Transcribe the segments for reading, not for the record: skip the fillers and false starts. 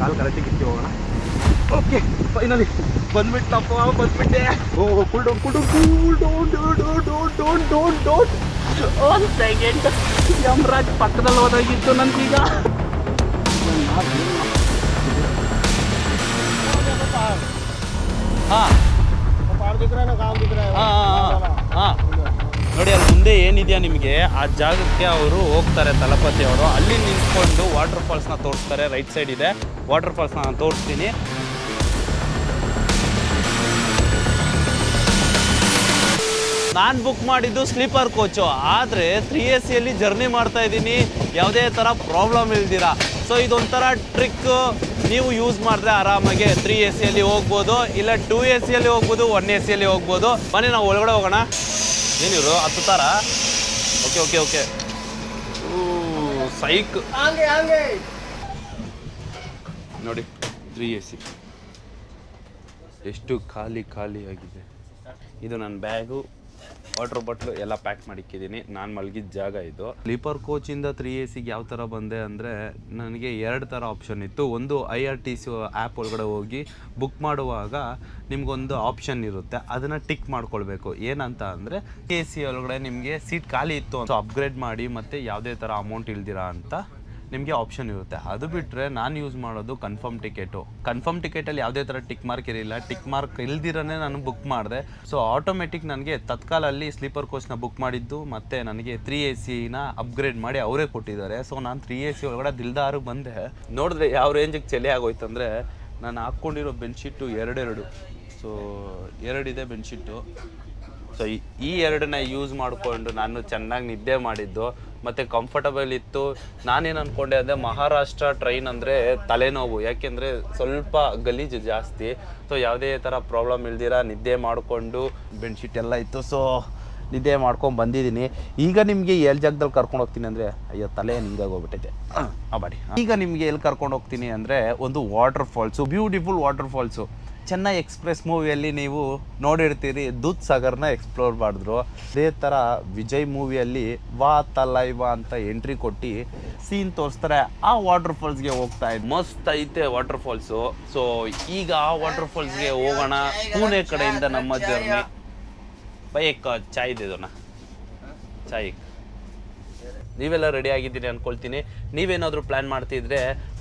ಕಾಲು ಕರೆಕ್ಟಿಗೆ ಇಟ್ಟು ಹೋಗೋಣ. Okay, finally ಬಂದ್ಬಿಟ್ಟೆ. ಓ ಕೂಲ್ ಡೌನ್. ಒಂದು ಸೆಕೆಂಡ್, ಯಮರಾಜ್ ಪಕ್ಕದಲ್ಲಿ ಹೋದಾಗಿತ್ತು ನನಗೀಗ. ನೋಡಿ ಅಲ್ಲಿ ಮುಂದೆ ಏನಿದೆಯಾ ನಿಮಗೆ ಆ ಜಾಗಕ್ಕೆ ಅವರು ಹೋಗ್ತಾರೆ, ತಲಪತಿ ಅವರು. ಅಲ್ಲಿ ನಿಂತ್ಕೊಂಡು ವಾಟರ್ ಫಾಲ್ಸ್ನ ತೋರಿಸ್ತಾರೆ. ರೈಟ್ ಸೈಡ್ ಇದೆ ವಾಟರ್ ಫಾಲ್ಸ್ನ ನಾನು ತೋರಿಸ್ತೀನಿ. ನಾನು ಬುಕ್ ಮಾಡಿದ್ದು ಸ್ಲೀಪರ್ ಕೋಚು, ಆದರೆ 3AC ಜರ್ನಿ ಮಾಡ್ತಾ ಇದ್ದೀನಿ, ಯಾವುದೇ ಥರ ಪ್ರಾಬ್ಲಮ್ ಇಲ್ದಿರ. ಸೊ ಇದೊಂಥರ ಟ್ರಿಕ್, ನೀವು ಯೂಸ್ ಮಾಡಿದ್ರೆ ಆರಾಮಾಗಿ 3AC ಹೋಗ್ಬೋದು, ಇಲ್ಲ 2AC ಹೋಗ್ಬೋದು, 1AC ಹೋಗ್ಬೋದು. ಬನ್ನಿ ನಾವು ಒಳಗಡೆ ಹೋಗೋಣ. ಏನಿವರು ಹತ್ತುತ್ತಾರ? ಓಕೆ. ಸೈಕ್ ನೋಡಿ 3AC ಎಷ್ಟು ಖಾಲಿ ಆಗಿದೆ. ಇದು ನನ್ನ ಬ್ಯಾಗು, ವಾಟರ್ ಬಾಟ್ಲು ಎಲ್ಲ ಪ್ಯಾಕ್ ಮಾಡಿಕ್ಕಿದ್ದೀನಿ. ನಾನು ಮಲಗಿದ ಜಾಗ ಇದು. ಸ್ಲೀಪರ್ ಕೋಚಿಂದ 3AC ಯಾವ ಥರ ಬಂದೆ ಅಂದರೆ, ನನಗೆ 2 ಥರ ಆಪ್ಷನ್ ಇತ್ತು. ಒಂದು IRTC ಆ್ಯಪ್ ಒಳಗಡೆ ಹೋಗಿ ಬುಕ್ ಮಾಡುವಾಗ ನಿಮ್ಗೊಂದು ಆಪ್ಷನ್ ಇರುತ್ತೆ, ಅದನ್ನು ಟಿಕ್ ಮಾಡ್ಕೊಳ್ಬೇಕು. ಏನಂತ ಅಂದರೆ AC ಒಳಗಡೆ ನಿಮಗೆ ಸೀಟ್ ಖಾಲಿ ಇತ್ತು ಅಂತ ಅಪ್ಗ್ರೇಡ್ ಮಾಡಿ ಮತ್ತು ಯಾವುದೇ ಥರ ಅಮೌಂಟ್ ಇಲ್ದಿರಾ ಅಂತ ನಿಮಗೆ ಆಪ್ಷನ್ ಇರುತ್ತೆ. ಅದು ಬಿಟ್ಟರೆ ನಾನು ಯೂಸ್ ಮಾಡೋದು ಕನ್ಫರ್ಮ್ ಟಿಕೆಟಲ್ಲಿ ಯಾವುದೇ ಥರ ಟಿಕ್ ಮಾರ್ಕ್ ಇರಲಿಲ್ಲ. ಟಿಕ್ ಮಾರ್ಕ್ ಇಲ್ದಿರನೇ ನಾನು ಬುಕ್ ಮಾಡಿದೆ. ಸೊ ಆಟೋಮೆಟಿಕ್ ನನಗೆ ತತ್ಕಾಲಲ್ಲಿ ಸ್ಲೀಪರ್ ಕೋಚ್ನ ಬುಕ್ ಮಾಡಿದ್ದು ಮತ್ತು ನನಗೆ 3AC ಅಪ್ಗ್ರೇಡ್ ಮಾಡಿ ಅವರೇ ಕೊಟ್ಟಿದ್ದಾರೆ. ಸೊ ನಾನು 3AC ಒಳಗಡೆ ದಿಲ್ದಾರು ಬಂದೆ. ನೋಡಿದ್ರೆ ಯಾವ ರೇಂಜಿಗೆ ಚಳಿ ಆಗೋಯ್ತಂದರೆ, ನಾನು ಹಾಕ್ಕೊಂಡಿರೋ ಬೆಡ್ಶೀಟು 2. ಸೊ 2 ಇದೆ ಬೆಡ್ಶೀಟು. ಸೊ ಈ 2ನ್ನ ಯೂಸ್ ಮಾಡಿಕೊಂಡು ನಾನು ಚೆನ್ನಾಗಿ ನಿದ್ದೆ ಮಾಡಿದ್ದು ಮತ್ತು ಕಂಫರ್ಟಬಲ್ ಇತ್ತು. ನಾನೇನು ಅಂದ್ಕೊಂಡೆ ಅಂದರೆ ಮಹಾರಾಷ್ಟ್ರ ಟ್ರೈನ್ ಅಂದರೆ ತಲೆನೋವು, ಯಾಕೆಂದರೆ ಸ್ವಲ್ಪ ಗಲೀಜು ಜಾಸ್ತಿ. ಸೊ ಯಾವುದೇ ಥರ ಪ್ರಾಬ್ಲಮ್ ಇಲ್ದಿರ ನಿದ್ದೆ ಮಾಡಿಕೊಂಡು ಬೆಡ್ಶೀಟ್ ಎಲ್ಲ ಇತ್ತು. ಸೊ ನಿದ್ದೆ ಮಾಡ್ಕೊಂಡು ಬಂದಿದ್ದೀನಿ. ಈಗ ನಿಮಗೆ ಎಲ್ಲಿ ಜಾಗದಲ್ಲಿ ಕರ್ಕೊಂಡು ಹೋಗ್ತೀನಿ ಅಂದರೆ, ಅಯ್ಯೋ ತಲೆ ನಿಂಗಾಗೋಗ್ಬಿಟ್ಟೈತೆ ಬಾಡಿ. ಈಗ ನಿಮಗೆ ಎಲ್ಲಿ ಕರ್ಕೊಂಡು ಹೋಗ್ತೀನಿ ಅಂದರೆ, ಒಂದು water falls, beautiful water falls. Chennai Express ಮೂವಿಯಲ್ಲಿ ನೀವು ನೋಡಿರ್ತೀರಿ, ದೂದ್ ಸಾಗರ್ನ ಎಕ್ಸ್ಪ್ಲೋರ್ ಮಾಡಿದ್ರು. ಅದೇ ಥರ ವಿಜಯ್ ಮೂವಿಯಲ್ಲಿ ವಾ ತಲೈವಾ ಅಂತ ಎಂಟ್ರಿ ಕೊಟ್ಟು ಸೀನ್ ತೋರಿಸ್ತಾರೆ. ಆ ವಾಟರ್ ಫಾಲ್ಸ್ಗೆ ಹೋಗ್ತಾ ಇದ್ದು ಮಸ್ತ್ ಐತೆ ವಾಟರ್ ಫಾಲ್ಸು. ಸೊ ಈಗ ಆ ವಾಟರ್ ಫಾಲ್ಸ್ಗೆ ಹೋಗೋಣ. ಪುಣೆ ಕಡೆಯಿಂದ ನಮ್ಮ ಜರ್ನಿ. ಬೈಕ್ ಚಾಯ್ ಇದೆದೋಣ, ಚಾಯ್. ನೀವೆಲ್ಲ ರೆಡಿ ಆಗಿದ್ದೀನಿ ಅಂದ್ಕೊಳ್ತೀನಿ. ನೀವೇನಾದರೂ ಪ್ಲ್ಯಾನ್ ಮಾಡ್ತಿದ್ರೆ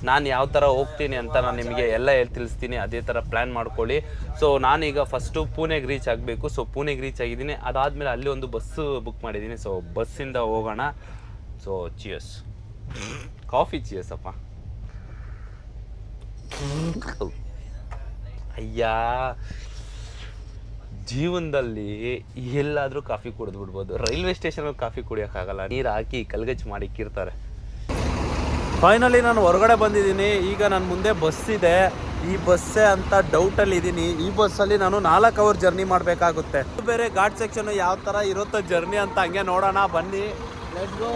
ನಾನು ಯಾವ ಥರ ಹೋಗ್ತೀನಿ ಅಂತ ನಾನು ನಿಮಗೆ ಎಲ್ಲ ತಿಳಿಸ್ತೀನಿ. ಅದೇ ಥರ ಪ್ಲ್ಯಾನ್ ಮಾಡ್ಕೊಳ್ಳಿ. ಸೊ ನಾನೀಗ ಫಸ್ಟು ಪುಣೆಗೆ ರೀಚ್ ಆಗಬೇಕು. ಸೊ ಪುಣೆಗೆ ರೀಚ್ ಆಗಿದ್ದೀನಿ. ಅದಾದಮೇಲೆ ಅಲ್ಲಿ ಒಂದು ಬಸ್ಸು ಬುಕ್ ಮಾಡಿದ್ದೀನಿ. ಸೊ ಬಸ್ಸಿಂದ ಹೋಗೋಣ. ಸೊ ಚಿಯರ್ಸ್, ಕಾಫಿ ಚಿಯರ್ಸ್ ಅಪ್ಪ. ಅಯ್ಯಾ, ಜೀವನದಲ್ಲಿ ಎಲ್ಲಾದರೂ ಕಾಫಿ ಕುಡಿದು ಬಿಡ್ಬೋದು, ರೈಲ್ವೆ ಸ್ಟೇಷನಲ್ಲಿ ಕಾಫಿ ಕುಡಿಯೋಕ್ಕಾಗಲ್ಲ. ನೀರು ಹಾಕಿ ಕಲ್ಗಚ್ಚು ಮಾಡಿಕ್ಕಿರ್ತಾರೆ. ಫೈನಲಿ ನಾನು ಹೊರಗಡೆ ಬಂದಿದ್ದೀನಿ. ಈಗ ನನ್ನ ಮುಂದೆ ಬಸ್ ಇದೆ. ಈ ಬಸ್ಸೇ ಅಂತ ಡೌಟಲ್ಲಿ ಇದ್ದೀನಿ. ಈ ಬಸ್ಸಲ್ಲಿ ನಾನು 4 ಅವರ್ ಜರ್ನಿ ಮಾಡಬೇಕಾಗುತ್ತೆ. ಬೇರೆ ಘಾಟ್ ಸೆಕ್ಷನ್ ಯಾವ ಥರ ಇರುತ್ತೋ ಜರ್ನಿ ಅಂತ ಹಂಗೆ ನೋಡೋಣ ಬನ್ನಿ. Let's go.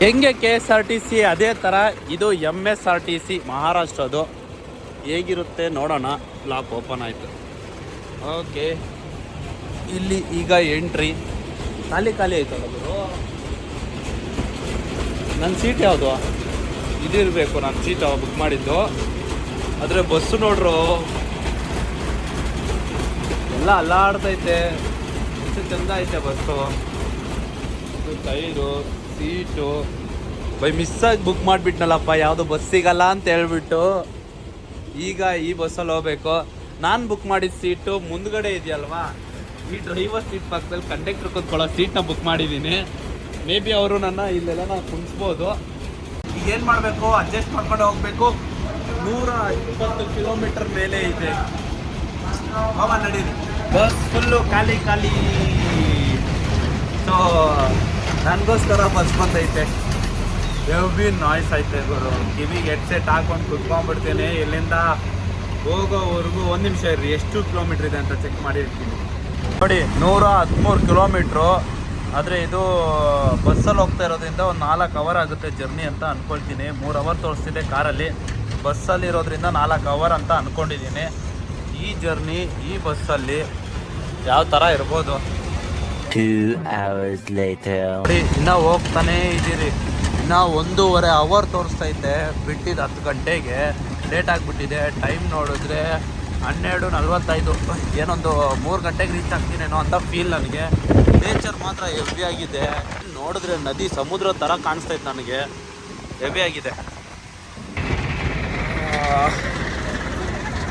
ಹೆಂಗೆ KSRTC ಅದೇ ಥರ ಇದು MSRTC ಮಹಾರಾಷ್ಟ್ರದು. ಹೇಗಿರುತ್ತೆ ನೋಡೋಣ. ಲಾಕ್ ಓಪನ್ ಆಯಿತು. ಓಕೆ, ಇಲ್ಲಿ ಈಗ ಎಂಟ್ರಿ. ಖಾಲಿ ಆಯ್ತಲ್ಲ ಗುರು. ನನ್ನ ಸೀಟ್ ಯಾವುದು ಇದಿರಬೇಕು. ನಾನು ಸೀಟ್ ಬುಕ್ ಮಾಡಿದ್ದು. ಆದರೆ ಬಸ್ಸು ನೋಡ್ರು ಎಲ್ಲ ಅಲ್ಲಾಡ್ತೈತೆ. ಎಷ್ಟು ಚೆಂದ ಐತೆ ಬಸ್ಸು. Tyre, seat. ಮಿಸ್ಸಾಗಿ ಬುಕ್ ಮಾಡಿಬಿಟ್ನಲ್ಲಪ್ಪ, ಯಾವುದು ಬಸ್ ಸಿಗಲ್ಲ ಅಂತ ಹೇಳ್ಬಿಟ್ಟು ಈಗ ಈ ಬಸ್ಸಲ್ಲಿ ಹೋಗ್ಬೇಕು. ನಾನು ಬುಕ್ ಮಾಡಿದ ಸೀಟು ಮುಂದ್ಗಡೆ ಇದೆಯಲ್ವಾ, ಈ ಡ್ರೈವರ್ ಸೀಟ್ ಪಕ್ಕದಲ್ಲಿ ಕಂಡಕ್ಟರ್ ಕೂತ್ಕೊಳ್ಳೋ ಸೀಟ್ನ ಬುಕ್ ಮಾಡಿದ್ದೀನಿ. ಮೇ ಬಿ ಅವರು ನನ್ನ ಇಲ್ಲೆಲ್ಲ ನಾನು ಕುಣಿಸ್ಬೋದು. ಈಗ ಏನು ಮಾಡಬೇಕು, ಅಡ್ಜಸ್ಟ್ ಮಾಡ್ಕೊಂಡು ಹೋಗಬೇಕು. 120 ಕಿಲೋಮೀಟರ್ ಮೇಲೆ ಇದೆ. ಹೋಗ ನಡೀರಿ. ಬಸ್ ಫುಲ್ಲು ಖಾಲಿ. ಸೊ ನನಗೋಸ್ಕರ ಬಸ್ ಬಂದೈತೆ. ಹೆವಿ ನಾಯ್ಸ್ ಐತೆ ಗುರು. ಕಿವಿಗೆ ಹೆಡ್ಸೆಟ್ ಹಾಕೊಂಡು ಕುತ್ಕೊಂಡ್ಬಿಡ್ತೀನಿ. ಇಲ್ಲಿಂದ ಹೋಗೋವರೆಗೂ 1 ನಿಮಿಷ ಇರ್ರಿ, ಎಷ್ಟು ಕಿಲೋಮೀಟ್ರ್ ಇದೆ ಅಂತ ಚೆಕ್ ಮಾಡಿ ಇರ್ತೀನಿ. ನೋಡಿ 113 ಕಿಲೋಮೀಟ್ರು. ಆದರೆ ಇದು ಬಸ್ಸಲ್ಲಿ ಹೋಗ್ತಾ ಇರೋದ್ರಿಂದ ಒಂದು 4 ಅವರ್ ಆಗುತ್ತೆ ಜರ್ನಿ ಅಂತ ಅಂದ್ಕೊಳ್ತೀನಿ. 3 ಅವರ್ ತೋರಿಸ್ತಿದೆ ಕಾರಲ್ಲಿ. ಬಸ್ಸಲ್ಲಿ ಇರೋದ್ರಿಂದ 4 ಅವರ್ ಅಂತ ಅಂದ್ಕೊಂಡಿದ್ದೀನಿ. ಈ ಜರ್ನಿ ಈ ಬಸ್ಸಲ್ಲಿ ಯಾವ ಥರ ಇರ್ಬೋದು. 2 hours later. ಇನ್ನೂ ಹೋಗ್ತಾನೇ ಇದ್ದೀರಿ. ಇನ್ನೂ 1.5 ಅವರ್ ತೋರಿಸ್ತೈತೆ. ಬಿಟ್ಟಿದ್ದು 10 ಗಂಟೆಗೆ. ಲೇಟ್ ಆಗಿಬಿಟ್ಟಿದೆ. ಟೈಮ್ ನೋಡಿದ್ರೆ 12:45. ಏನೊಂದು 3 ಗಂಟೆಗೆ ರೀಚ್ ಆಗ್ತೀನೇನೋ ಅಂತ ಫೀಲ್ ನನಗೆ. ನೇಚರ್ ಮಾತ್ರ ಹೆವಿ ಆಗಿದೆ. ನೋಡಿದ್ರೆ ನದಿ ಸಮುದ್ರ ಥರ ಕಾಣಿಸ್ತೈತೆ ನನಗೆ. ಹೆವಿ ಆಗಿದೆ.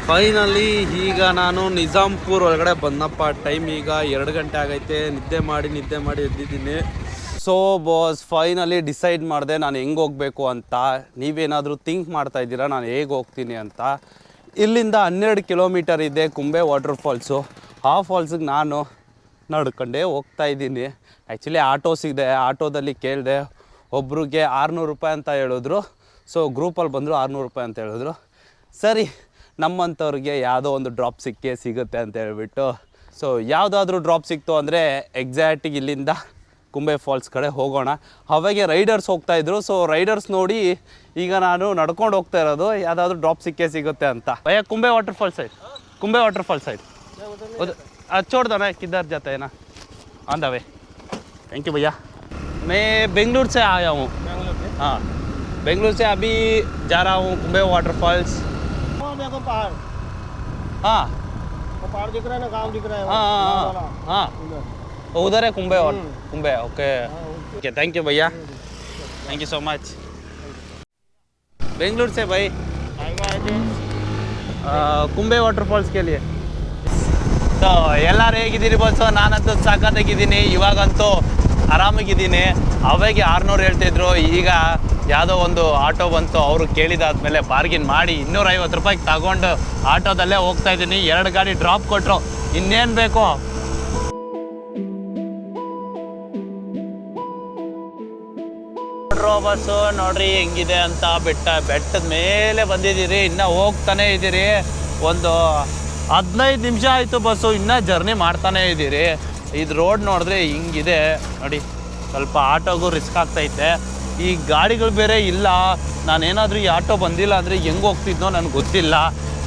ಫೈನಲಿ ಈಗ ನಾನು ನಿಜಾಂಪುರ್ ಒಳಗಡೆ ಬಂದಪ್ಪ. ಟೈಮ್ ಈಗ 2 ಗಂಟೆ ಆಗೈತೆ. ನಿದ್ದೆ ಮಾಡಿ ಎದ್ದಿದ್ದೀನಿ. ಸೊ ಬಾಸ್, ಫೈನಲಿ ಡಿಸೈಡ್ ಮಾಡಿದೆ ನಾನು ಹೆಂಗೆ ಹೋಗಬೇಕು ಅಂತ. ನೀವೇನಾದರೂ ಥಿಂಕ್ ಮಾಡ್ತಾ ಇದ್ದೀರಾ ನಾನು ಹೇಗೆ ಹೋಗ್ತೀನಿ ಅಂತ. ಇಲ್ಲಿಂದ 12 ಕಿಲೋಮೀಟರ್ ಇದೆ ಕುಂಬೆ ವಾಟರ್ ಫಾಲ್ಸು. ಆ ಫಾಲ್ಸಿಗೆ ನಾನು ನಡ್ಕೊಂಡೇ ಹೋಗ್ತಾ ಇದ್ದೀನಿ. ಆ್ಯಕ್ಚುಲಿ ಆಟೋ ಸಿಗದೆ, ಆಟೋದಲ್ಲಿ ಕೇಳಿದೆ. ಒಬ್ರಿಗೆ 600 ರೂಪಾಯಿ ಅಂತ ಹೇಳಿದ್ರು. ಸೊ ಗ್ರೂಪಲ್ಲಿ ಬಂದರು 600 ರೂಪಾಯಿ ಅಂತ ಹೇಳಿದ್ರು. ಸರಿ, ನಮ್ಮಂಥವ್ರಿಗೆ ಯಾವುದೋ ಒಂದು ಡ್ರಾಪ್ ಸಿಗುತ್ತೆ ಅಂತ ಹೇಳ್ಬಿಟ್ಟು, ಸೊ ಯಾವುದಾದ್ರೂ ಡ್ರಾಪ್ ಸಿಕ್ತು ಅಂದರೆ ಎಕ್ಸಾಕ್ಟಿಗೆ ಇಲ್ಲಿಂದ ಕುಂಬೆ ಫಾಲ್ಸ್ ಕಡೆ ಹೋಗೋಣ. ಅವಾಗೆ ರೈಡರ್ಸ್ ಹೋಗ್ತಾಯಿದ್ರು. ಸೊ ರೈಡರ್ಸ್ ನೋಡಿ ಈಗ ನಾನು ನಡ್ಕೊಂಡು ಹೋಗ್ತಾ ಇರೋದು, ಯಾವುದಾದ್ರೂ ಡ್ರಾಪ್ ಸಿಗುತ್ತೆ ಅಂತ. ಭಯ್ಯ कुंबे वाटरफॉल साइड छोड़ दो ना, किधर जाता है ना, on the way. Thank you भैया. मैं बेंगलुरु से आया हूँ. हाँ, बेंगलुरु से अभी जा रहा हूँ कुंबे वाटरफॉल्स. देखो पहाड़. हाँ, वो पहाड़ दिख रहा है ना, गांव दिख रहा है. हाँ, उधर है कुंबे. ओके ओके, थैंक यू भैया, thank you so much. Bengaluru से भाई, कुंबे वाटरफॉल्स के लिए. ಸೊ ಎಲ್ಲರೂ ಹೇಗಿದ್ದೀರಿ ಬಸ್ಸು? ನಾನಂತೂ ಸಾಕಾಗಿದ್ದೀನಿ. ಇವಾಗಂತೂ ಆರಾಮಾಗಿದ್ದೀನಿ. ಅವಾಗೆ 600 ಹೇಳ್ತಿದ್ರು. ಈಗ ಯಾವುದೋ ಒಂದು ಆಟೋ ಬಂತು. ಅವರು ಕೇಳಿದಾದ್ಮೇಲೆ ಬಾರ್ಗಿನ್ ಮಾಡಿ 250 ರೂಪಾಯಿಗೆ ತಗೊಂಡು ಆಟೋದಲ್ಲೇ ಹೋಗ್ತಾ ಇದ್ದೀನಿ. 2 ಗಾಡಿ ಡ್ರಾಪ್ ಕೊಟ್ಟರು. ಇನ್ನೇನು ಬೇಕು? ಬಸ್ಸು ನೋಡ್ರಿ ಹೆಂಗಿದೆ ಅಂತ. ಬೆಟ್ಟದ ಮೇಲೆ ಬಂದಿದ್ದೀರಿ. ಇನ್ನೂ ಹೋಗ್ತಾನೆ ಇದ್ದೀರಿ. ಒಂದು 15 ನಿಮಿಷ ಆಯಿತು ಬಸ್ಸು. ಇನ್ನೂ ಜರ್ನಿ ಮಾಡ್ತಾನೆ ಇದ್ದೀರಿ. ಇದು ರೋಡ್ ನೋಡಿದ್ರೆ ಹಿಂಗಿದೆ ನೋಡಿ. ಸ್ವಲ್ಪ ಆಟೋಗೂ ರಿಸ್ಕ್ ಆಗ್ತೈತೆ. ಈ ಗಾಡಿಗಳು ಬೇರೆ ಇಲ್ಲ. ನಾನೇನಾದರೂ ಈ ಆಟೋ ಬಂದಿಲ್ಲ ಅಂದರೆ ಹೆಂಗೆ ಹೋಗ್ತಿದ್ನೋ ನನಗೆ ಗೊತ್ತಿಲ್ಲ.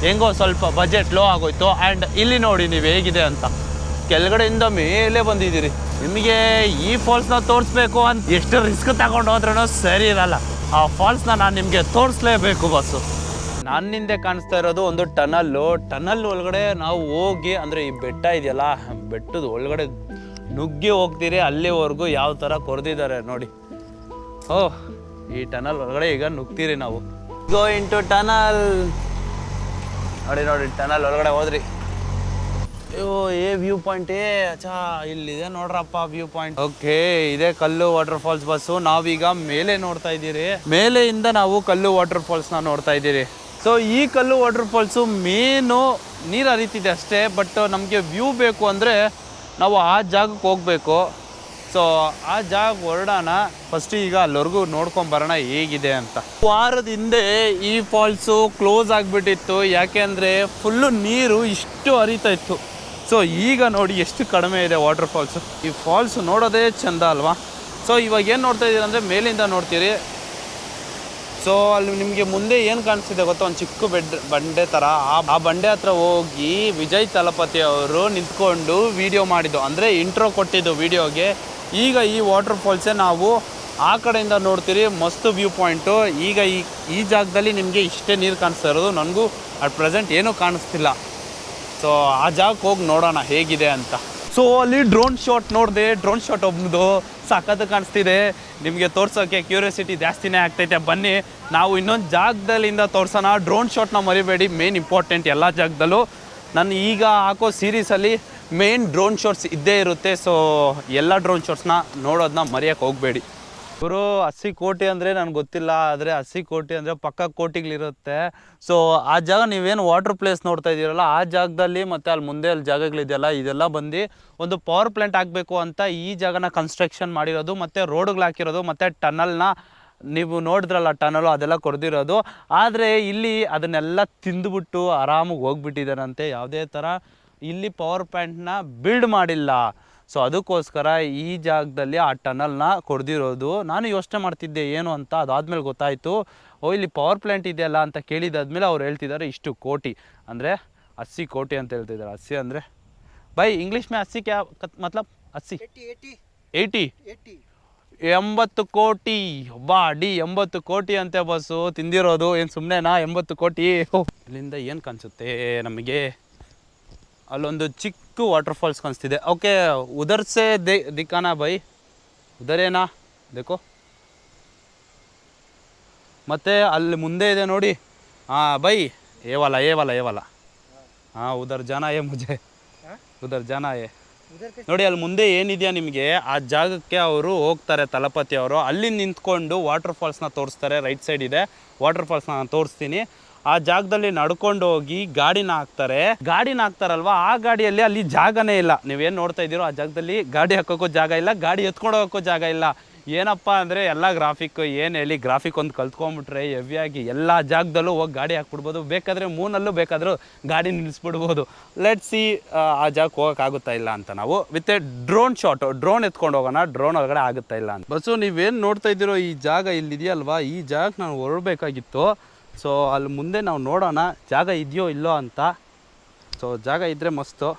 ಹೆಂಗೋ ಸ್ವಲ್ಪ ಬಜೆಟ್ ಲೋ ಆಗೋಯ್ತು. ಆ್ಯಂಡ್ ಇಲ್ಲಿ ನೋಡಿ ನೀವು ಹೇಗಿದೆ ಅಂತ. ಕೆಳಗಡೆಯಿಂದ ಮೇಲೆ ಬಂದಿದ್ದೀರಿ. ನಿಮಗೆ ಈ ಫಾಲ್ಸ್ನ ತೋರಿಸ್ಬೇಕು ಅಂತ ಎಷ್ಟು ರಿಸ್ಕ್ ತಗೊಂಡು ಹೋದ್ರೂ ಸರಿ ಇರಲ್ಲ. ಆ ಫಾಲ್ಸ್ನ ನಾನು ನಿಮಗೆ ತೋರಿಸ್ಲೇಬೇಕು ಬಸ್ಸು. ನನ್ನಿಂದೆ ಕಾಣಿಸ್ತಾ ಇರೋದು ಒಂದು ಟನಲ್ ಒಳಗಡೆ ನಾವು ಹೋಗಿ, ಅಂದರೆ ಈ ಬೆಟ್ಟ ಇದೆಯಲ್ಲ, ಬೆಟ್ಟದ ಒಳಗಡೆ ನುಗ್ಗಿ ಹೋಗ್ತೀರಿ. ಅಲ್ಲಿವರೆಗೂ ಯಾವ ಥರ ಕೊರೆದಿದ್ದಾರೆ ನೋಡಿ. ಈ ಟನಲ್ ಒಳಗಡೆ ಈಗ ನುಗ್ತೀರಿ ನಾವು. ಗೋ ಇಂಟು ಟನಲ್. ನೋಡಿ ಟನಲ್ ಒಳಗಡೆ ಹೋದ್ರಿ. ಏ ವ್ಯೂ ಪಾಯಿಂಟ್. ಅಚ್ಚಾ, ಇಲ್ಲಿದೆ ನೋಡ್ರಪ್ಪ ವ್ಯೂ ಪಾಯಿಂಟ್. ಓಕೆ, ಇದೇ ಕಲ್ಲು ವಾಟರ್ ಫಾಲ್ಸ್ ಬಸ್ಸು. ನಾವೀಗ ಮೇಲೆ ನೋಡ್ತಾ ಇದ್ದೀರಿ. ಮೇಲೆಯಿಂದ ನಾವು ಕಲ್ಲು ವಾಟರ್ ಫಾಲ್ಸ್ನ ನೋಡ್ತಾ ಇದ್ದೀರಿ. ಸೊ ಈ ಕಲ್ಲು ವಾಟರ್ ಫಾಲ್ಸು ಮೇನು ನೀರು ಹರಿತಿದೆ ಅಷ್ಟೇ. ಬಟ್ ನಮಗೆ ವ್ಯೂ ಬೇಕು ಅಂದರೆ ನಾವು ಆ ಜಾಗಕ್ಕೆ ಹೋಗಬೇಕು. ಸೊ ಆ ಜಾಗ ಹೊರಡೋಣ. ಫಸ್ಟ್ ಈಗ ಅಲ್ಲಿವರೆಗೂ ನೋಡ್ಕೊಂಬರೋಣ ಹೇಗಿದೆ ಅಂತ. ವಾರದ ಹಿಂದೆ ಈ ಫಾಲ್ಸು ಕ್ಲೋಸ್ ಆಗಿಬಿಟ್ಟಿತ್ತು. ಯಾಕೆ ಅಂದರೆ ಫುಲ್ಲು ನೀರು ಇಷ್ಟು ಹರಿತಾ ಇತ್ತು. ಸೊ ಈಗ ನೋಡಿ ಎಷ್ಟು ಕಡಿಮೆ ಇದೆ ವಾಟರ್ ಫಾಲ್ಸು. ಈ ಫಾಲ್ಸು ನೋಡೋದೇ ಚೆಂದ ಅಲ್ವಾ? ಸೊ ಇವಾಗ ಏನು ನೋಡ್ತಾ ಇದ್ದೀರಿ ಅಂದರೆ ಮೇಲಿಂದ ನೋಡ್ತೀರಿ. ಸೊ ಅಲ್ಲಿ ನಿಮಗೆ ಮುಂದೆ ಏನು ಕಾಣಿಸ್ತಿದೆ ಗೊತ್ತಾ? ಒಂದು ಚಿಕ್ಕ ಬಂಡೆ ಥರ. ಆ ಬಂಡೆ ಹತ್ರ ಹೋಗಿ ವಿಜಯ್ ತಲಪತಿ ಅವರು ನಿಂತ್ಕೊಂಡು ವಿಡಿಯೋ ಮಾಡಿದ್ದು, ಅಂದರೆ ಇಂಟ್ರೋ ಕೊಟ್ಟಿದ್ದು ವಿಡಿಯೋಗೆ. ಈಗ ಈ ವಾಟರ್ ಫಾಲ್ಸೇ ನಾವು ಆ ಕಡೆಯಿಂದ ನೋಡ್ತೀರಿ. ಮಸ್ತ್ ವ್ಯೂ ಪಾಯಿಂಟು. ಈಗ ಈ ಜಾಗದಲ್ಲಿ ನಿಮಗೆ ಇಷ್ಟೇ ನೀರು ಕಾಣಿಸ್ತಾ ಇರೋದು. ನನಗೂ ಅಟ್ ಪ್ರೆಸೆಂಟ್ ಏನೂ ಕಾಣಿಸ್ತಿಲ್ಲ. ಸೊ ಆ ಜಾಗಕ್ಕೆ ಹೋಗಿ ನೋಡೋಣ ಹೇಗಿದೆ ಅಂತ. ಸೊ ಅಲ್ಲಿ ಡ್ರೋನ್ ಶಾಟ್ ನೋಡಿದೆ. ಡ್ರೋನ್ ಶಾಟ್ ಒಬ್ಬನದು ಸಖತ್ತು ಕಾಣಿಸ್ತಿದೆ. ನಿಮಗೆ ತೋರ್ಸೋಕ್ಕೆ ಕ್ಯೂರಿಯಾಸಿಟಿ ಜಾಸ್ತಿನೇ ಆಗ್ತೈತೆ. ಬನ್ನಿ ನಾವು ಇನ್ನೊಂದು ಜಾಗದಲ್ಲಿಂದ ತೋರ್ಸೋಣ. ಡ್ರೋನ್ ಶಾಟ್ನ ಮರಿಬೇಡಿ, ಮೇನ್ ಇಂಪಾರ್ಟೆಂಟ್ ಎಲ್ಲ ಜಾಗದಲ್ಲೂ. ನಾನು ಈಗ ಹಾಕೋ ಸೀರೀಸಲ್ಲಿ ಮೇನ್ ಡ್ರೋನ್ ಶಾಟ್ಸ್ ಇದ್ದೇ ಇರುತ್ತೆ. ಸೊ ಎಲ್ಲ ಡ್ರೋನ್ ಶಾಟ್ಸ್ನ ನೋಡೋದನ್ನ ಮರೆಯೋಕ್ಕೆ ಹೋಗಬೇಡಿ. ಇವರು 80 ಕೋಟಿ ಅಂದರೆ ನನಗೆ ಗೊತ್ತಿಲ್ಲ, ಆದರೆ 80 ಕೋಟಿ ಅಂದರೆ ಪಕ್ಕ ಕೋಟಿಗಳಿರುತ್ತೆ. ಸೊ ಆ ಜಾಗ ನೀವೇನು ವಾಟರ್ ಪ್ಲೇಸ್ ನೋಡ್ತಾ ಇದ್ದೀರಲ್ಲ, ಆ ಜಾಗದಲ್ಲಿ ಮತ್ತು ಅಲ್ಲಿ ಮುಂದೆ ಅಲ್ಲಿ ಜಾಗಗಳಿದೆಯಲ್ಲ, ಇದೆಲ್ಲ ಬಂದು ಒಂದು ಪವರ್ ಪ್ಲಾಂಟ್ ಆಗಬೇಕು ಅಂತ ಈ ಜಾಗನ ಕನ್ಸ್ಟ್ರಕ್ಷನ್ ಮಾಡಿರೋದು. ಮತ್ತು ರೋಡ್ಗಳು ಹಾಕಿರೋದು, ಮತ್ತು ಟನಲ್ನ ನೀವು ನೋಡಿದ್ರಲ್ಲ ಟನಲು ಅದೆಲ್ಲ ಕೊರೆದಿರೋದು. ಆದರೆ ಇಲ್ಲಿ ಅದನ್ನೆಲ್ಲ ತಿಂದುಬಿಟ್ಟು ಆರಾಮಾಗಿ ಹೋಗ್ಬಿಟ್ಟಿದ್ದಾರಂತೆ. ಯಾವುದೇ ಥರ ಇಲ್ಲಿ ಪವರ್ ಪ್ಲಾಂಟ್ನ ಬಿಲ್ಡ್ ಮಾಡಿಲ್ಲ. ಸೊ ಅದಕ್ಕೋಸ್ಕರ ಈ ಜಾಗದಲ್ಲಿ ಆ ಟನಲ್ನ ಕೊರೆದಿರೋದು. ನಾನು ಯೋಚನೆ ಮಾಡ್ತಿದ್ದೆ ಏನು ಅಂತ. ಅದಾದಮೇಲೆ ಗೊತ್ತಾಯಿತು, ಇಲ್ಲಿ ಪವರ್ ಪ್ಲ್ಯಾಂಟ್ ಇದೆಯಲ್ಲ ಅಂತ ಕೇಳಿದಾದ್ಮೇಲೆ ಅವ್ರು ಹೇಳ್ತಿದ್ದಾರೆ ಇಷ್ಟು ಕೋಟಿ, ಅಂದರೆ 80 ಕೋಟಿ ಅಂತ ಹೇಳ್ತಿದ್ದಾರೆ. 80 ಅಂದರೆ ಬೈ ಇಂಗ್ಲೀಷ್ में 80 क्या मतलब 80 80 80 ಕೋಟಿ ಬಾ ಅಡಿ 80 ಕೋಟಿ ಅಂತೆ ಬಸ್ಸು ತಿಂದಿರೋದು. ಏನು ಸುಮ್ಮನೆನಾ 80 ಕೋಟಿ? ಇಲ್ಲಿಂದ ಏನು ಕಾಣಿಸುತ್ತೆ ನಮಗೆ? ಅಲ್ಲೊಂದು ಚಿಕ್ಕ ವಾಟರ್ ಫಾಲ್ಸ್ ಕಾಣಿಸ್ತಿದೆ. ಓಕೆ, ಉಧರ್ ಸೆ ದಿಕ್ಕಾನಾ ಬೈ? ಉಧರೇನಾ ದೇಕೋ. ಮತ್ತು ಅಲ್ಲಿ ಮುಂದೆ ಇದೆ ನೋಡಿ. ಹಾಂ ಬೈ, ಏವಲ್ಲ ಏವಲ್ಲ ಏವಲ್ಲ. हाँ उधर जाना है मुझे, उधर जाना है ನೋಡಿ. ಅಲ್ಲಿ ಮುಂದೆ ಏನಿದೆಯಾ ನಿಮಗೆ ಆ ಜಾಗಕ್ಕೆ ಅವರು ಹೋಗ್ತಾರೆ, ತಲಪತಿ ಅವರು. ಅಲ್ಲಿ ನಿಂತ್ಕೊಂಡು ವಾಟರ್ ಫಾಲ್ಸ್ನ ತೋರಿಸ್ತಾರೆ. ರೈಟ್ ಸೈಡ್ ಇದೆ ವಾಟರ್ ಫಾಲ್ಸ್ನ ನಾನು ತೋರಿಸ್ತೀನಿ. ಆ ಜಾಗದಲ್ಲಿ ನಡ್ಕೊಂಡು ಹೋಗಿ ಗಾಡಿನ ಹಾಕ್ತಾರಲ್ವ, ಆ ಗಾಡಿಯಲ್ಲಿ ಅಲ್ಲಿ ಜಾಗನೇ ಇಲ್ಲ. ನೀವೇನು ನೋಡ್ತಾ ಇದ್ದೀರೋ ಆ ಜಾಗದಲ್ಲಿ ಗಾಡಿ ಹಾಕೋಕ್ಕೂ ಜಾಗ ಇಲ್ಲ, ಗಾಡಿ ಎತ್ಕೊಂಡು ಹೋಗೋಕ್ಕೂ ಜಾಗ ಇಲ್ಲ. ಏನಪ್ಪ ಅಂದರೆ ಎಲ್ಲ ಗ್ರಾಫಿಕ್ ಏನು ಹೇಳಿ, ಗ್ರಾಫಿಕ್ ಒಂದು ಕಲ್ತ್ಕೊಂಡ್ಬಿಟ್ರೆ ಹೆವಿಯಾಗಿ ಎಲ್ಲ ಜಾಗದಲ್ಲೂ ಹೋಗಿ ಗಾಡಿ ಹಾಕ್ಬಿಡ್ಬೋದು. ಬೇಕಾದರೆ ಮೂನಲ್ಲೂ ಬೇಕಾದರೂ ಗಾಡಿ ನಿಲ್ಲಿಸ್ಬಿಡ್ಬೋದು. ಲೆಟ್ಸ್ ಸಿ ಆ ಜಾಗಕ್ಕೆ ಹೋಗೋಕ್ಕಾಗುತ್ತಾ ಇಲ್ಲ ಅಂತ. ನಾವು with A drone shot, drone ಎತ್ಕೊಂಡು ಹೋಗೋಣ, ಡ್ರೋನ್ ಒಳಗಡೆ ಆಗುತ್ತಾ ಇಲ್ಲ ಅಂತ. ಬಸ್ಸು ನೀವೇನು ನೋಡ್ತಾ ಇದ್ದೀರೋ ಈ ಜಾಗ ಇಲ್ಲಿದೆಯಲ್ವಾ, ಈ ಜಾಗಕ್ಕೆ ನಾವು ಹೊರಡಬೇಕಾಗಿತ್ತು. ಸೊ ಅಲ್ಲಿ ಮುಂದೆ ನಾವು ನೋಡೋಣ ಜಾಗ ಇದೆಯೋ ಇಲ್ಲೋ ಅಂತ. ಸೊ ಜಾಗ ಇದ್ದರೆ ಮಸ್ತು,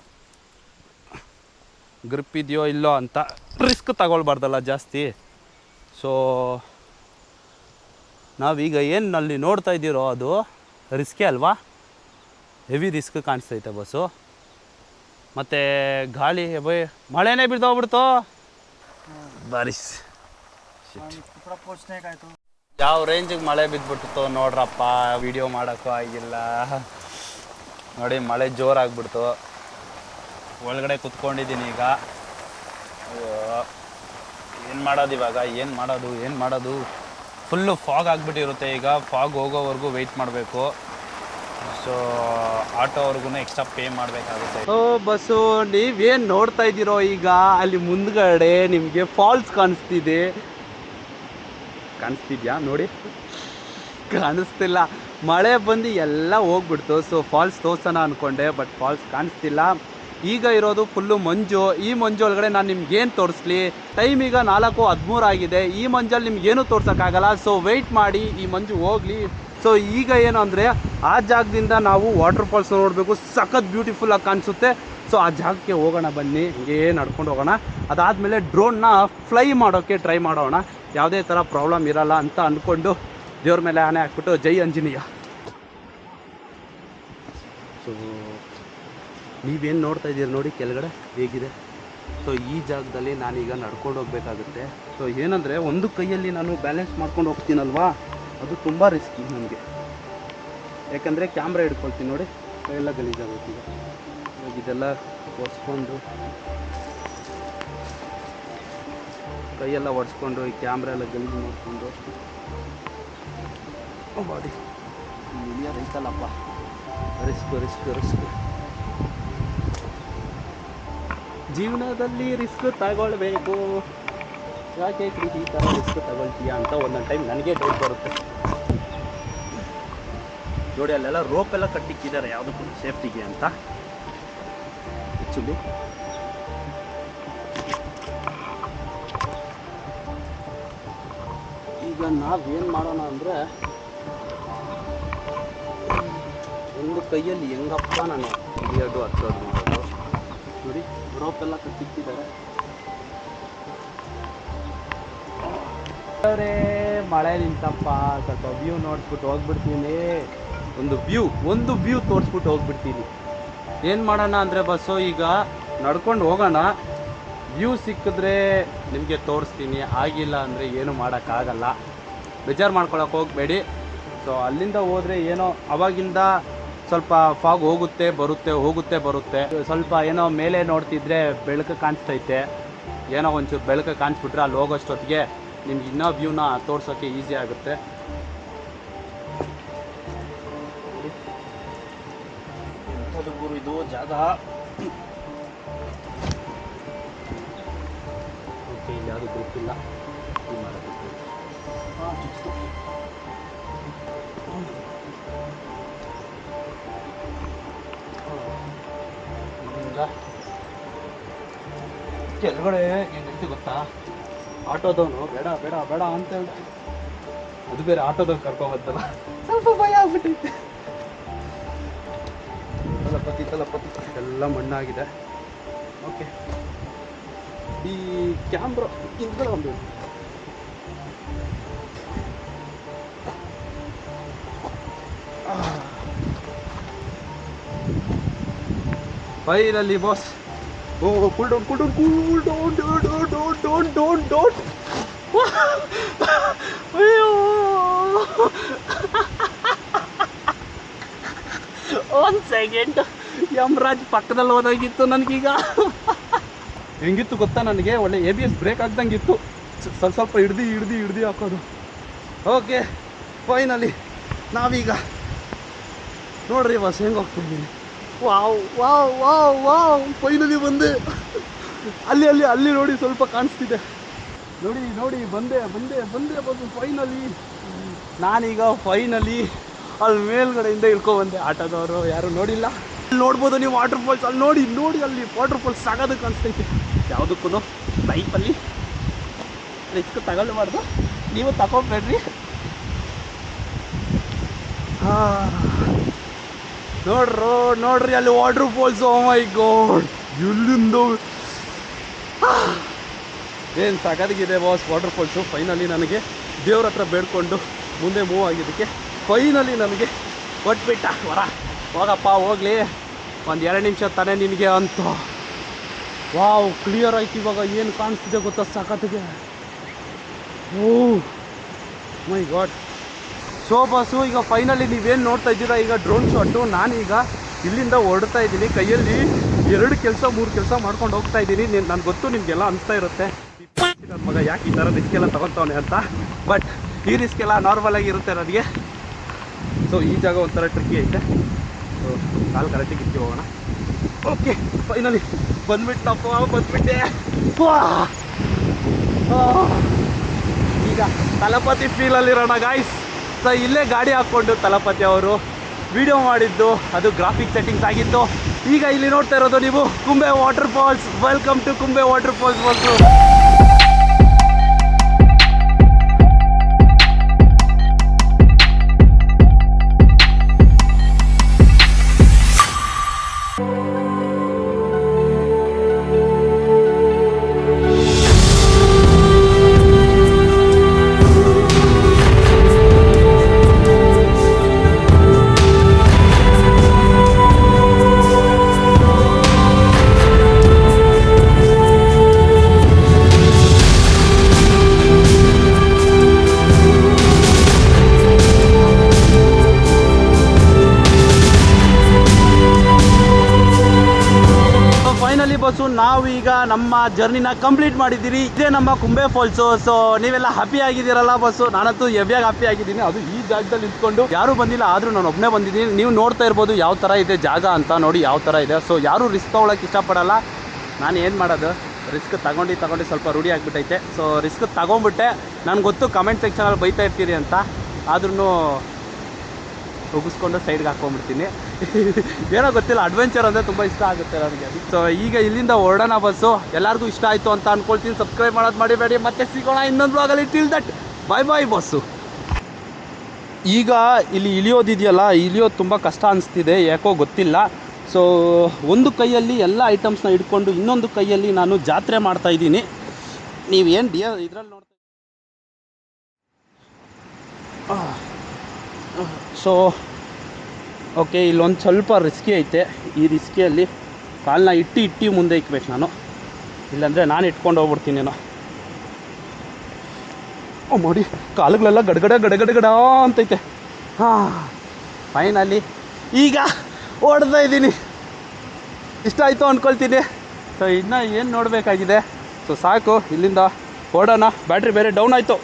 ಗ್ರಿಪ್ ಇದೆಯೋ ಇಲ್ಲೋ ಅಂತ. ರಿಸ್ಕ್ ತಗೊಳ್ಬಾರ್ದಲ್ಲ ಜಾಸ್ತಿ. ಸೊ ನಾವೀಗ ಏನು ಅಲ್ಲಿ ನೋಡ್ತಾ ಇದ್ದೀರೋ ಅದು ರಿಸ್ಕೇ ಅಲ್ವಾ, ಹೆವಿ ರಿಸ್ಕ್ ಕಾಣಿಸ್ತೈತೆ ಬಸ್ಸು. ಮತ್ತು ಗಾಳಿ ಬೈ ಮಳೆನೇ ಬಿಡ್ದೋಗ್ಬಿಡ್ತು ಬಾರಿಸ್. ಯಾವ ರೇಂಜಿಗೆ ಮಳೆ ಬಿದ್ದುಬಿಡ್ತು ನೋಡ್ರಪ್ಪ, ವಿಡಿಯೋ ಮಾಡೋಕ್ಕೂ ಆಗಿಲ್ಲ ನೋಡಿ. ಮಳೆ ಜೋರಾಗ್ಬಿಡ್ತು. ಒಳಗಡೆ ಕುತ್ಕೊಂಡಿದ್ದೀನಿ ಈಗ. ಏನು ಮಾಡೋದು ಇವಾಗ, ಏನು ಮಾಡೋದು? ಫುಲ್ಲು ಫಾಗ್ ಆಗಿಬಿಟ್ಟಿರುತ್ತೆ. ಈಗ ಫಾಗ್ ಹೋಗೋವರೆಗೂ ವೆಯ್ಟ್ ಮಾಡಬೇಕು. ಸೊ ಆಟೋವರೆಗೂ ಎಕ್ಸ್ಟ್ರಾ ಪೇ ಮಾಡಬೇಕಾಗುತ್ತೆ. ಓ ಬಸ್ಸು, ನೀವೇನು ನೋಡ್ತಾ ಇದ್ದೀರೋ ಈಗ ಅಲ್ಲಿ ಮುಂದ್ಗಡೆ ನಿಮಗೆ ಫಾಲ್ಸ್ ಕಾಣಿಸ್ತಿದ್ಯಾ ನೋಡಿ? ಕಾಣಿಸ್ತಿಲ್ಲ, ಮಳೆ ಬಂದು ಎಲ್ಲ ಹೋಗ್ಬಿಡ್ತು. ಸೊ ಫಾಲ್ಸ್ ತೋರ್ಸೋಣ ಅಂದ್ಕೊಂಡೆ, ಬಟ್ ಫಾಲ್ಸ್ ಕಾಣಿಸ್ತಿಲ್ಲ. ಈಗ ಇರೋದು ಫುಲ್ಲು ಮಂಜು. ಈ ಮಂಜು ಒಳಗಡೆ ನಾನು ನಿಮ್ಗೇನು ತೋರಿಸ್ಲಿ? ಟೈಮ್ ಈಗ 4:13 ಆಗಿದೆ. ಈ ಮಂಜಲ್ಲಿ ನಿಮ್ಗೇನು ತೋರ್ಸೋಕ್ಕಾಗಲ್ಲ. ಸೊ ವೆಯ್ಟ್ ಮಾಡಿ, ಈ ಮಂಜು ಹೋಗಲಿ. ಸೊ ಈಗ ಏನು ಅಂದರೆ ಆ ಜಾಗದಿಂದ ನಾವು ವಾಟರ್ ಫಾಲ್ಸ್ ನೋಡಬೇಕು. ಸಖತ್ ಬ್ಯೂಟಿಫುಲ್ಲಾಗಿ ಕಾಣಿಸುತ್ತೆ. ಸೊ ಆ ಜಾಗಕ್ಕೆ ಹೋಗೋಣ ಬನ್ನಿ, ಹಿಂಗೆ ನಡ್ಕೊಂಡು ಹೋಗೋಣ. ಅದಾದಮೇಲೆ ಡ್ರೋನ್ನ ಫ್ಲೈ ಮಾಡೋಕ್ಕೆ ಟ್ರೈ ಮಾಡೋಣ. ಯಾವುದೇ ಥರ ಪ್ರಾಬ್ಲಮ್ ಇರಲ್ಲ ಅಂತ ಅಂದ್ಕೊಂಡು ದೇವ್ರ ಮೇಲೆ ಆನೆ ಹಾಕ್ಬಿಟ್ಟು ಜೈ ಆಂಜನೇಯ. ಸೊ ನೀವೇನು ನೋಡ್ತಾ ಇದ್ದೀರಿ ನೋಡಿ ಕೆಳಗಡೆ ಹೇಗಿದೆ. ಸೊ ಈ ಜಾಗದಲ್ಲಿ ನಾನೀಗ ನಡ್ಕೊಂಡು ಹೋಗಬೇಕಾಗುತ್ತೆ. ಸೊ ಏನಂದರೆ ಒಂದು ಕೈಯಲ್ಲಿ ನಾನು ಬ್ಯಾಲೆನ್ಸ್ ಮಾಡ್ಕೊಂಡು ಹೋಗ್ತೀನಲ್ವಾ, ಅದು ತುಂಬ ರಿಸ್ಕಿ ನನಗೆ. ಯಾಕಂದರೆ ಕ್ಯಾಮ್ರಾ ಹಿಡ್ಕೊಳ್ತೀನಿ ನೋಡಿ, ಕೈಯೆಲ್ಲ ಗಲೀಜಾಗುತ್ತೆ. ಈಗ ಇದೆಲ್ಲ ಒರೆಸ್ಕೊಂಡು, ಕೈಯೆಲ್ಲ ಒರೆಸ್ಕೊಂಡು, ಈ ಕ್ಯಾಮ್ರಾ ಎಲ್ಲ ಗಲೀಜು ಮಾಡಿಕೊಂಡು ಬಾಡಿ ರೈತಲ್ಲಪ್ಪ. ರಿಸ್ಕ್ ಜೀವನದಲ್ಲಿ ರಿಸ್ಕ್ ತಗೊಳ್ಬೇಕು. ಯಾಕೆ ಈ ಥರ ರಿಸ್ಕ್ ತಗೊಳ್ತೀಯಾ ಅಂತ ಒಂದೊಂದು ಟೈಮ್ ನನಗೆ ಡೌಟ್ ಬರುತ್ತೆ ನೋಡಿ. ಅಲ್ಲೆಲ್ಲ ರೋಪ್ ಎಲ್ಲ ಕಟ್ಟಿಕ್ಕಿದ್ದಾರೆ ಯಾವುದಕ್ಕೂ ಸೇಫ್ಟಿಗೆ ಅಂತ. ಆ್ಯಕ್ಚುಲಿ ಈಗ ನಾವೇನು ಮಾಡೋಣ ಅಂದರೆ, ಒಂದು ಕೈಯಲ್ಲಿ ಹೆಂಗಪ್ಪ ನಾನು ಹಿಡಿಯೋದು ಹಚ್ಚೋದು ಮಾಡೋದು ನೋಡಿ. ರೋಪ್ ಎಲ್ಲ ಕಟ್ಟಿಕ್ಕಿದ್ದಾರೆ. ಮಳೆ ನಿಂತಪ್ಪ, ಸ್ವಲ್ಪ ವ್ಯೂ ನೋಡ್ಬಿಟ್ಟು ಹೋಗ್ಬಿಡ್ತೀನಿ. ಒಂದು ವ್ಯೂ ತೋರಿಸ್ಬಿಟ್ಟು ಹೋಗ್ಬಿಡ್ತೀನಿ. ಏನು ಮಾಡೋಣ ಅಂದರೆ ಬಸ್ಸು ಈಗ ನಡ್ಕೊಂಡು ಹೋಗೋಣ. ವ್ಯೂ ಸಿಕ್ಕಿದ್ರೆ ನಿಮಗೆ ತೋರಿಸ್ತೀನಿ, ಆಗಿಲ್ಲ ಅಂದರೆ ಏನು ಮಾಡೋಕ್ಕಾಗಲ್ಲ. ಬೇಜಾರು ಮಾಡ್ಕೊಳಕ್ಕೆ ಹೋಗಬೇಡಿ. ಸೊ ಅಲ್ಲಿಂದ ಹೋದರೆ ಏನೋ ಅವಾಗಿಂದ ಸ್ವಲ್ಪ ಫಾಗ್ ಹೋಗುತ್ತೆ ಬರುತ್ತೆ. ಸ್ವಲ್ಪ ಏನೋ ಮೇಲೆ ನೋಡ್ತಿದ್ರೆ ಬೆಳಕು ಕಾಣಿಸ್ತೈತೆ. ಏನೋ ಒಂಚೂರು ಬೆಳಕು ಕಾಣಿಸ್ಬಿಟ್ರೆ ಅಲ್ಲಿ ಹೋಗೋಷ್ಟೊತ್ತಿಗೆ ನಿಮ್ಗೆ ಇನ್ನೂ ವ್ಯೂನ ತೋರ್ಸೋಕ್ಕೆ ಈಸಿ ಆಗುತ್ತೆ. ಎಂಥದ್ದು ಗುರು ಇದು ಜಾಗ. ಓಕೆ, ಇಲ್ಲಿ ಯಾವುದು ಗ್ರೂಪ್ ಇಲ್ಲ. ಕೆಳಗಡೆ ಏನು ಗೊತ್ತಾ, ಆಟೋದವನು ಬೇಡ ಅಂತ ಹೇಳ್ದ. ಅದು ಬೇರೆ ಆಟೋದವ್ನು ಕರ್ಕೊಂಬತ್ತಲ್ಲ, ಸ್ವಲ್ಪ ಭಯ ಆಗ್ಬಿಟ್ಟೈತೆ. ತಲಪತಿ ಎಲ್ಲ ಮಣ್ಣಾಗಿದೆ. ಓಕೆ, ಈ ಕ್ಯಾಮ್ರಾ ಹಿಂದ್ಗಡೆ ಒಂದು ಫೈನಲಿ ಬಾಸ್. ಓ ಕೂಲ್ ಡೌನ್. ಅಯ್ಯೋ ಒಂದು ಸೆಕೆಂಡ್, ಯಮರಾಜ್ ಪಕ್ಕದಲ್ಲಿ ಹೋದಾಗಿತ್ತು ನನಗೀಗ. ಹೆಂಗಿತ್ತು ಗೊತ್ತಾ, ನನಗೆ ಒಳ್ಳೆ ABS ಬ್ರೇಕ್ ಆಗ್ದಂಗಿತ್ತು. ಸ್ವಲ್ಪ ಹಿಡ್ದು ಹಾಕೋದು. ಓಕೆ ಫೈನಲಿ ನಾವೀಗ ನೋಡ್ರಿ ಬಸ್ ಹೆಂಗೆ ಹೋಗ್ತಿದ್ದೀನಿ. ವಾವ್ ಫೈನಲಿ ಬಂದೆ. ಅಲ್ಲಿ ನೋಡಿ ಸ್ವಲ್ಪ ಕಾಣಿಸ್ತಿದೆ. ನೋಡಿ ಬಂದೆ ಬಸ್ಸು ಫೈನಲಿ. ನಾನೀಗ ಫೈನಲಿ ಅಲ್ಲಿ ಮೇಲ್ಗಡೆಯಿಂದ ಇಳ್ಕೊಬಂದೆ. ಆಟೋದವರು ಯಾರು ನೋಡಿಲ್ಲ. ಅಲ್ಲಿ ನೋಡ್ಬೋದು ನೀವು ವಾಟರ್ ಫಾಲ್ಸ್. ಅಲ್ಲಿ ನೋಡಿ ಅಲ್ಲಿ ವಾಟರ್ ಫಾಲ್ಸ್ ಸಾಗೋದಕ್ಕೆ ಕಾಣಿಸ್ತೈತೆ. ಯಾವುದಕ್ಕೂ ಲೈಫಲ್ಲಿ ರಿಸ್ಕ್ ತಗೊಳ್ಬಾರ್ದು, ನೀವು ತಗೊಬೇಡ್ರಿ. ನೋಡ್ರಿ ಅಲ್ಲಿ ವಾಟರ್ ಫಾಲ್ಸ್. ಓ ಮೈ ಗಾಡ್, ಎಲ್ಲಿಂದ ಏನು ಸಾಕಾಗಿದೆ ಬಾಸ್ ವಾಟರ್ ಫಾಲ್ಸು. ಫೈನಲಿ ನನಗೆ ದೇವ್ರ ಹತ್ರ ಬೇಡ್ಕೊಂಡು ಮುಂದೆ ಮೂವ್ ಆಗಿದ್ದಕ್ಕೆ ಫೈನಲಿ ನನಗೆ ಕೊಟ್ಬಿಟ್ಟ ವರ. ಹೋಗಪ್ಪ ಹೋಗ್ಲಿ, ಒಂದು 2 ನಿಮಿಷ ತಾನೇ ನಿನಗೆ ಅಂತ. ವಾವ್ ಕ್ಲಿಯರ್ ಆಯ್ತು. ಇವಾಗ ಏನು ಕಾಣಿಸ್ತಿದೆ ಗೊತ್ತಾ ಸಾಕತ್ತಿಗೆ. ಓ ಮೈ ಗಾಡ್. ಸೊ ಬಸ್ಸು ಈಗ ಫೈನಲಿ ನೀವೇನು ನೋಡ್ತಾ ಇದ್ದೀರಾ ಈಗ ಡ್ರೋನ್ ಶಾಟು. ನಾನೀಗ ಇಲ್ಲಿಂದ ಹೊರಡ್ತಾ ಇದ್ದೀನಿ. ಕೈಯಲ್ಲಿ 2 ಕೆಲಸ 3 ಕೆಲಸ ಮಾಡ್ಕೊಂಡು ಹೋಗ್ತಾ ಇದ್ದೀನಿ. ನನಗೆ ಗೊತ್ತು ನಿಮಗೆಲ್ಲ ಅನಿಸ್ತಾ ಇರುತ್ತೆ, ನನ್ನ ಮಗ ಯಾಕೆ ಈ ಥರ ರಿಸ್ಕ್ ಎಲ್ಲ ತೊಗೊತವನೆ ಅಂತ. ಬಟ್ ಈ ರಿಸ್ಕ್ ಎಲ್ಲ ನಾರ್ಮಲಾಗಿ ಇರುತ್ತೆ ನನಗೆ. ಸೊ ಈ ಜಾಗ ಒಂಥರ ಟ್ರಿಕ್ಕಿ ಐತೆ. ಸೊ ಕಾಲು ಕರೆಕ್ಟಿಗೆ ಇಕ್ಕಿ ಹೋಗೋಣ. ಓಕೆ ಫೈನಲಿ ಬಂದ್ಬಿಟ್ಟೆ. ಈಗ ತಲಪತಿ ಫೀಲಲ್ಲಿರೋಣ ಗಾಯ್ಸ್. ಸೊ ಇಲ್ಲೇ ಗಾಡಿ ಹಾಕ್ಕೊಂಡು ತಲಪತಿ ಅವರು ವಿಡಿಯೋ ಮಾಡಿದ್ದು, ಅದು ಗ್ರಾಫಿಕ್ ಸೆಟ್ಟಿಂಗ್ಸ್ ಆಗಿತ್ತು. ಈಗ ಇಲ್ಲಿ ನೋಡ್ತಾ ಇರೋದು ನೀವು Kumbe water falls. Welcome to Kumbe water falls bus. Bus ನಾವೀಗ ನಮ್ಮ ಜರ್ನಿನ ಕಂಪ್ಲೀಟ್ ಮಾಡಿದ್ದೀರಿ. ಇದೇ ನಮ್ಮ ಕುಂಬೆ ಫಾಲ್ಸು. ಸೊ ನೀವೆಲ್ಲ ಹ್ಯಾಪಿ ಆಗಿದ್ದೀರಲ್ಲ ಬಸ್ಸು. ನಾನಂತೂ ಹೆವಿಯಾಗಿ ಹ್ಯಾಪಿ ಆಗಿದ್ದೀನಿ. ಅದು ಈ ಜಾಗದಲ್ಲಿ ನಿಂತ್ಕೊಂಡು ಯಾರೂ ಬಂದಿಲ್ಲ, ಆದರೂ ನಾನು ಒಬ್ಬನೇ ಬಂದಿದ್ದೀನಿ. ನೀವು ನೋಡ್ತಾ ಇರ್ಬೋದು ಯಾವ ಥರ ಇದೆ ಜಾಗ ಅಂತ. ನೋಡಿ ಯಾವ ಥರ ಇದೆ. ಸೊ ಯಾರೂ ರಿಸ್ಕ್ ತೊಗೊಳಕ್ಕೆ ಇಷ್ಟಪಡಲ್ಲ. ನಾನು ಏನು ಮಾಡೋದು, ರಿಸ್ಕ್ ತಗೊಂಡು ಸ್ವಲ್ಪ ರೂಢಿ ಆಗಿಬಿಟ್ಟೈತೆ. So risk ತಗೊಂಡ್ಬಿಟ್ಟೆ. ನನಗೆ ಗೊತ್ತು ಕಮೆಂಟ್ ಸೆಕ್ಷನಲ್ಲಿ ಬೈತಾ ಇರ್ತೀರಿ ಅಂತ, ಆದ್ರೂ ಮುಗಿಸ್ಕೊಂಡು ಸೈಡ್ಗೆ ಹಾಕೊಂಡ್ಬಿಡ್ತೀನಿ. ಏನೋ ಗೊತ್ತಿಲ್ಲ, ಅಡ್ವೆಂಚರ್ ಅಂದರೆ ತುಂಬ ಇಷ್ಟ ಆಗುತ್ತೆ ನನಗೆ. ಸೊ ಈಗ ಇಲ್ಲಿಂದ ಹೊರಡೋಣ ಬಸ್ಸು. ಎಲ್ಲರಿಗೂ ಇಷ್ಟ ಆಯಿತು ಅಂತ ಅಂದ್ಕೊಳ್ತೀನಿ. ಸಬ್ಸ್ಕ್ರೈಬ್ ಮಾಡೋದು ಮಾಡಿಬೇಡಿ. ಮತ್ತೆ ಸಿಗೋಣ ಇನ್ನೊಂದು ಬ್ಲಾಗಲ್ಲಿ. Till that bye bus. ಈಗ ಇಲ್ಲಿ ಇಳಿಯೋದಿದೆಯಲ್ಲ, ಇಳಿಯೋದು ತುಂಬ ಕಷ್ಟ ಅನಿಸ್ತಿದೆ, ಯಾಕೋ ಗೊತ್ತಿಲ್ಲ. ಸೊ ಒಂದು ಕೈಯಲ್ಲಿ ಎಲ್ಲ ಐಟಮ್ಸ್ನ ಹಿಡ್ಕೊಂಡು ಇನ್ನೊಂದು ಕೈಯಲ್ಲಿ ನಾನು ಜಾತ್ರೆ ಮಾಡ್ತಾಯಿದ್ದೀನಿ. ನೀವೇನು ಇದರಲ್ಲಿ ನೋಡ್ತಾ. ಸೊ ಓಕೆ, ಇಲ್ಲೊಂದು ಸ್ವಲ್ಪ ರಿಸ್ಕಿ ಐತೆ. ಈ ರಿಸ್ಕಿಯಲ್ಲಿ ಕಾಲನ್ನ ಇಟ್ಟು ಮುಂದೆ ಇಕ್ಬೇಕು ನಾನು, ಇಲ್ಲಾಂದರೆ ನಾನು ಇಟ್ಕೊಂಡು ಹೋಗ್ಬಿಡ್ತೀನೇನೋ. ನೋಡಿ ಕಾಲುಗಳೆಲ್ಲ ಗಡಗಡ ಅಂತೈತೆ. ಫೈನಲಿ ಈಗ ಓಡ್ತಾ ಇದ್ದೀನಿ. ಇಷ್ಟ ಆಯಿತು ಅಂದ್ಕೊಳ್ತೀನಿ. ಸೊ ಇನ್ನೂ ಏನು ನೋಡಬೇಕಾಗಿದೆ. ಸೊ ಸಾಕು, ಇಲ್ಲಿಂದ ಓಡೋಣ. ಬ್ಯಾಟ್ರಿ ಬೇರೆ ಡೌನ್ ಆಯಿತು.